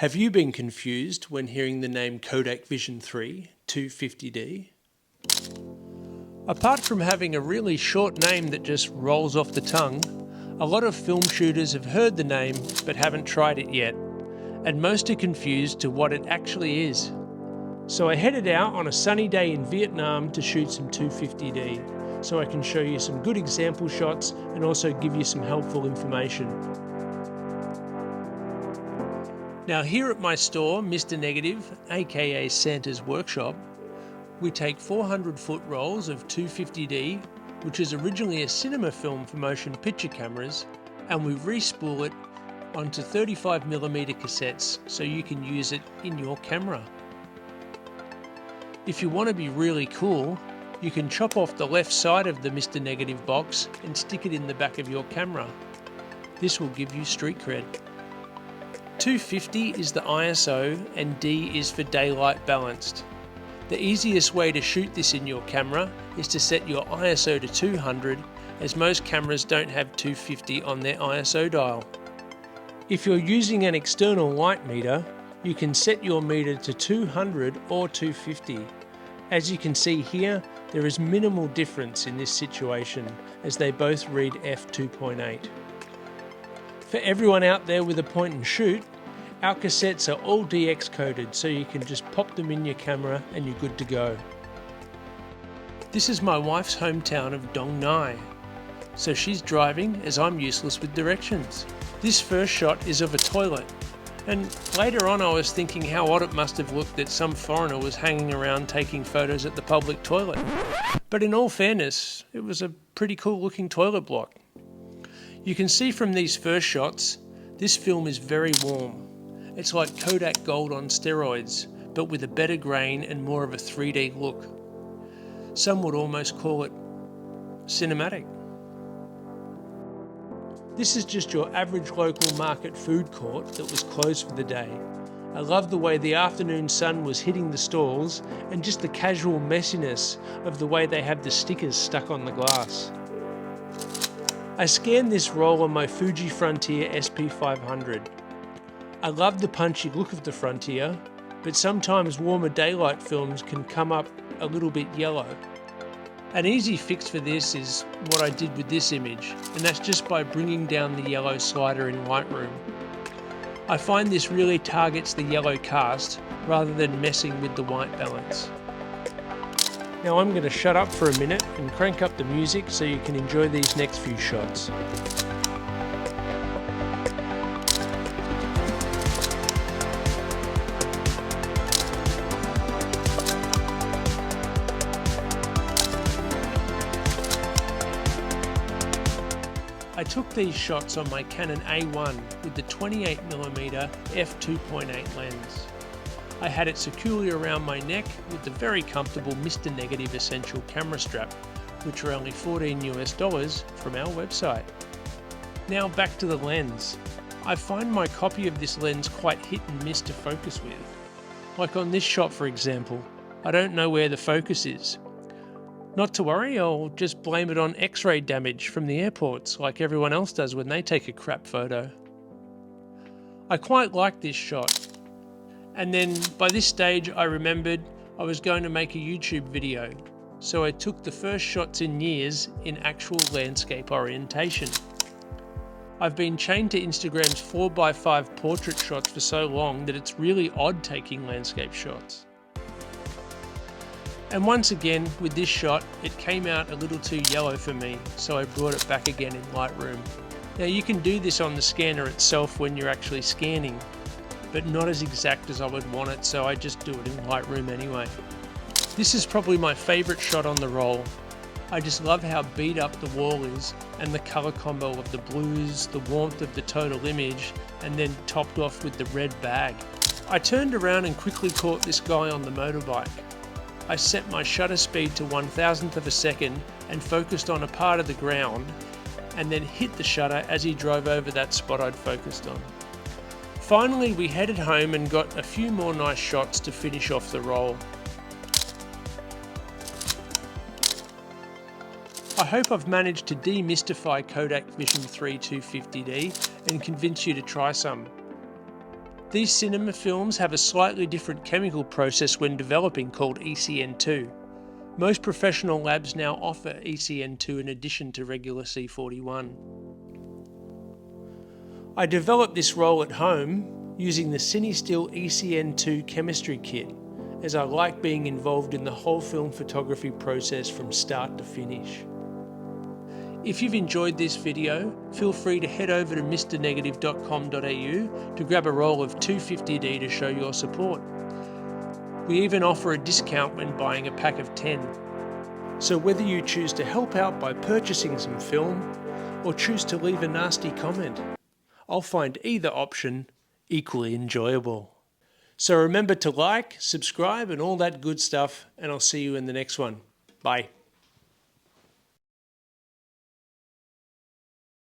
Have you been confused when hearing the name Kodak Vision 3 250D? Apart from having a really short name that just rolls off the tongue, a lot of film shooters have heard the name but haven't tried it yet, and most are confused to what it actually is. So I headed out on a sunny day in Vietnam to shoot some 250D, so I can show you some good example shots and also give you some helpful information. Now here at my store, Mr. Negative, aka Santa's Workshop, we take 400-foot rolls of 250D, which is originally a cinema film for motion picture cameras, and we respool it onto 35mm cassettes so you can use it in your camera. If you want to be really cool, you can chop off the left side of the Mr. Negative box and stick it in the back of your camera. This will give you street cred. 250 is the ISO and D is for daylight balanced. The easiest way to shoot this in your camera is to set your ISO to 200, as most cameras don't have 250 on their ISO dial. If you're using an external light meter, you can set your meter to 200 or 250. As you can see here, there is minimal difference in this situation, as they both read f2.8. For everyone out there with a point and shoot, our cassettes are all DX coded, so you can just pop them in your camera and you're good to go. This is my wife's hometown of Dong Nai, so she's driving as I'm useless with directions. This first shot is of a toilet, and later on I was thinking how odd it must have looked that some foreigner was hanging around taking photos at the public toilet. But in all fairness, it was a pretty cool looking toilet block. You can see from these first shots, this film is very warm. It's like Kodak Gold on steroids, but with a better grain and more of a 3D look. Some would almost call it cinematic. This is just your average local market food court that was closed for the day. I love the way the afternoon sun was hitting the stalls and just the casual messiness of the way they have the stickers stuck on the glass. I scanned this roll on my Fuji Frontier SP500. I love the punchy look of the Frontier, but sometimes warmer daylight films can come up a little bit yellow. An easy fix for this is what I did with this image, and that's just by bringing down the yellow slider in Lightroom. I find this really targets the yellow cast rather than messing with the white balance. Now I'm going to shut up for a minute and crank up the music so you can enjoy these next few shots. I took these shots on my Canon A1 with the 28mm f2.8 lens. I had it securely around my neck with the very comfortable Mr. Negative Essential camera strap, which are only $14 US from our website. Now back to the lens. I find my copy of this lens quite hit and miss to focus with. Like on this shot for example, I don't know where the focus is. Not to worry, I'll just blame it on X-ray damage from the airports like everyone else does when they take a crap photo. I quite like this shot, and then by this stage I remembered I was going to make a YouTube video, so I took the first shots in years in actual landscape orientation. I've been chained to Instagram's 4x5 portrait shots for so long that it's really odd taking landscape shots. And once again, with this shot, it came out a little too yellow for me, so I brought it back again in Lightroom. Now you can do this on the scanner itself when you're actually scanning, but not as exact as I would want it, so I just do it in Lightroom anyway. This is probably my favourite shot on the roll. I just love how beat up the wall is, and the colour combo of the blues, the warmth of the total image, and then topped off with the red bag. I turned around and quickly caught this guy on the motorbike. I set my shutter speed to 1,000th of a second and focused on a part of the ground, and then hit the shutter as he drove over that spot I'd focused on. Finally we headed home and got a few more nice shots to finish off the roll. I hope I've managed to demystify Kodak Vision 3 250D and convince you to try some. These cinema films have a slightly different chemical process when developing called ECN2. Most professional labs now offer ECN2 in addition to regular C41. I developed this roll at home using the CineStill ECN2 chemistry kit, as I like being involved in the whole film photography process from start to finish. If you've enjoyed this video, feel free to head over to mrnegative.com.au to grab a roll of 250D to show your support. We even offer a discount when buying a pack of 10. So whether you choose to help out by purchasing some film or choose to leave a nasty comment, I'll find either option equally enjoyable. So remember to like, subscribe and all that good stuff, and I'll see you in the next one. Bye.